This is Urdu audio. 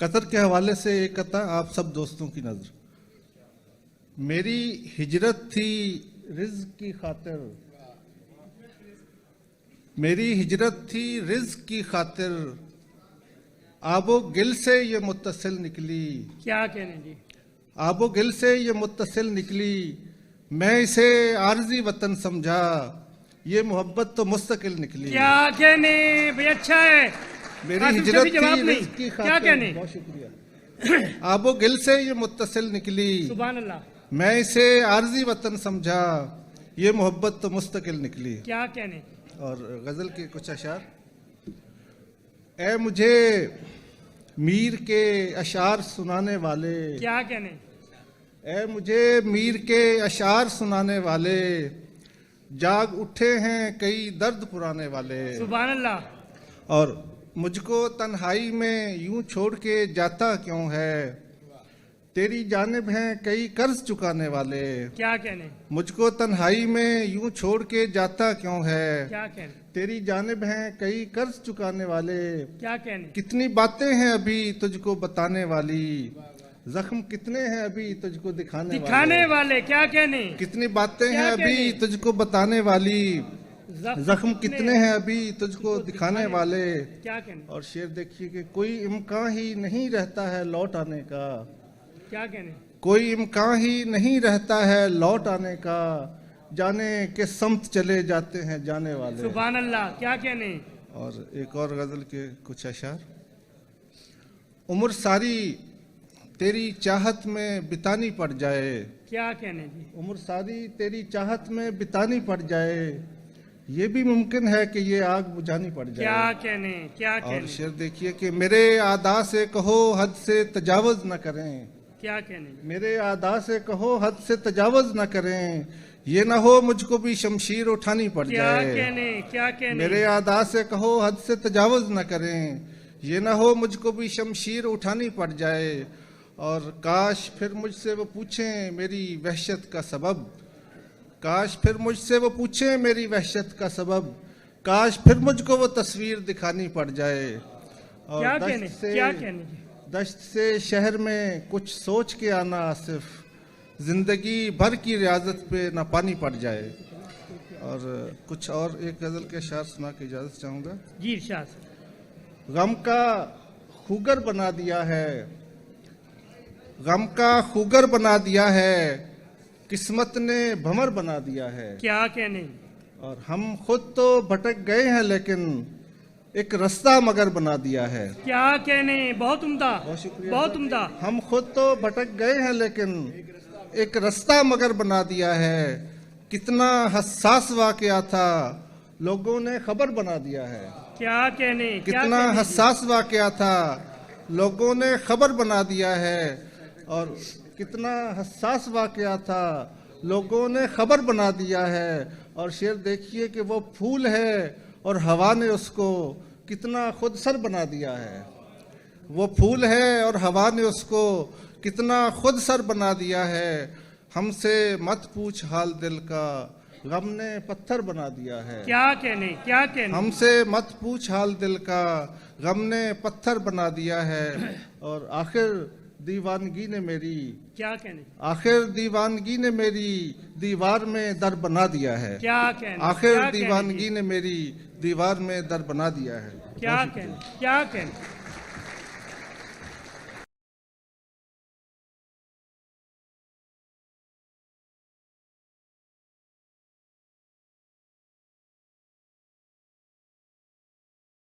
قطر کے حوالے سے ایک قطع آپ سب دوستوں کی نظر۔ میری ہجرت تھی رزق کی خاطر، میری ہجرت تھی رزق کی خاطر، آب و گل سے یہ متصل نکلی۔ کیا کہنے جی؟ آب و گل سے یہ متصل نکلی، میں اسے عارضی وطن سمجھا، یہ محبت تو مستقل نکلی۔ کیا کہنے بھئی، اچھا ہے۔ میری ہجرت تھی رزق کی کیا خاطر، کہنے؟ بہت شکریہ، آب و گل سے یہ متصل نکلی، سبحان اللہ۔ میں اسے عارضی وطن سمجھا، یہ محبت تو مستقل نکلی۔ کیا کہنے؟ اور غزل کے کچھ اشعار۔ اے مجھے میر کے اشعار سنانے والے، کیا کہنے؟ اے مجھے میر کے اشعار سنانے والے، جاگ اٹھے ہیں کئی درد پرانے والے۔ سبحان اللہ۔ اور مجھ کو تنہائی میں یوں چھوڑ کے جاتا کیوں ہے، تیری جانب ہیں کئی قرض چکانے والے۔ کیا کہنے؟ مجھ کو تنہائی میں یوں چھوڑ کے جاتا کیوں ہے، کیا کہنے؟ تیری جانب ہیں کئی قرض چکانے والے۔ کیا کہنے؟ کتنی باتیں ہیں ابھی تجھ کو بتانے والی، زخم کتنے ہیں ابھی تجھ کو دکھانے والے۔ کیا کہنے؟ کتنی باتیں کیا ہیں ابھی کہنے؟ تجھ کو بتانے والی، زخم کتنے ہیں ابھی تجھ کو دکھانے والے۔ کیا کہنے؟ اور شعر دیکھیے کہ کوئی امکان ہی نہیں رہتا ہے لوٹ آنے کا، کیا کہنے؟ کوئی امکان ہی نہیں رہتا ہے لوٹ آنے کا، جانے کے سمت چلے جاتے ہیں جانے والے۔ سبحان اللہ۔ کیا کہنے؟ اور ایک اور غزل کے کچھ اشعار۔ عمر ساری تیری چاہت میں بتانی پڑ جائے، کیا کہنے جی؟ عمر ساری تیری چاہت میں بتانی پڑ جائے، یہ بھی ممکن ہے کہ یہ آگ بجھانی پڑ جائے۔ کیا کہنے؟ کیا اور کہنے؟ شعر دیکھیے کہ میرے اعدا سے کہو حد سے تجاوز نہ کریں، کیا کہنے؟ میرے اعدا سے کہو حد سے تجاوز نہ کریں، یہ نہ ہو مجھ کو بھی شمشیر اٹھانی پڑ کیا جائے۔ کہنے؟ کیا کہنے؟ میرے اعدا سے کہو حد سے تجاوز نہ کریں، یہ نہ ہو مجھ کو بھی شمشیر اٹھانی پڑ جائے۔ اور کاش پھر مجھ سے وہ پوچھیں میری وحشت کا سبب، کاش پھر مجھ سے وہ پوچھیں میری وحشت کا سبب، کاش پھر مجھ کو وہ تصویر دکھانی پڑ جائے۔ اور کیا کہنے؟ کیا کہنے جی؟ دشت سے شہر میں کچھ سوچ کے آنا آصف، زندگی بھر کی ریاضت پہ نہ پانی پڑ جائے۔ اور کچھ اور ایک غزل کے اشعار سنا کے اجازت چاہوں گا۔ جی ارشاد۔ غم کا خوگر بنا دیا ہے، غم کا خوگر بنا دیا ہے، قسمت نے بھمر بنا دیا ہے۔ کیا کہنے؟ اور ہم خود تو بھٹک گئے ہیں لیکن ایک رستہ مگر بنا دیا ہے۔ کیا کہنے؟ بہت عمدہ، بہت شکریہ۔ بہت عمدہ۔ ہم خود تو بھٹک گئے ہیں لیکن ایک رستہ مگر بنا دیا ہے، کتنا حساس واقعہ تھا لوگوں نے خبر بنا دیا ہے۔ کیا کہنے؟ کیا کتنا کہنے جی؟ حساس واقعہ تھا لوگوں نے خبر بنا دیا ہے۔ اور کتنا حساس واقعہ تھا لوگوں نے خبر بنا دیا ہے۔ اور شعر دیکھیے کہ وہ پھول ہے اور ہوا نے اس کو کتنا خود سر بنا دیا ہے، وہ پھول ہے اور ہوا نے اس کو کتنا خود سر بنا دیا ہے، ہم سے مت پوچھ حال دل کا، غم نے پتھر بنا دیا ہے۔ کیا کہنے؟ کیا کہنے؟ ہم سے مت پوچھ حال دل کا، غم نے پتھر بنا دیا ہے۔ اور آخر دیوانگی نے میری، کیا کہنے؟ آخر دیوانگی نے میری دیوار میں در بنا دیا ہے۔ کیا کہنے؟ آخر کیا کہنے دیوانگی جی؟ نے میری دیوار میں در بنا دیا ہے۔ کیا کہنے؟ کیا کہنے؟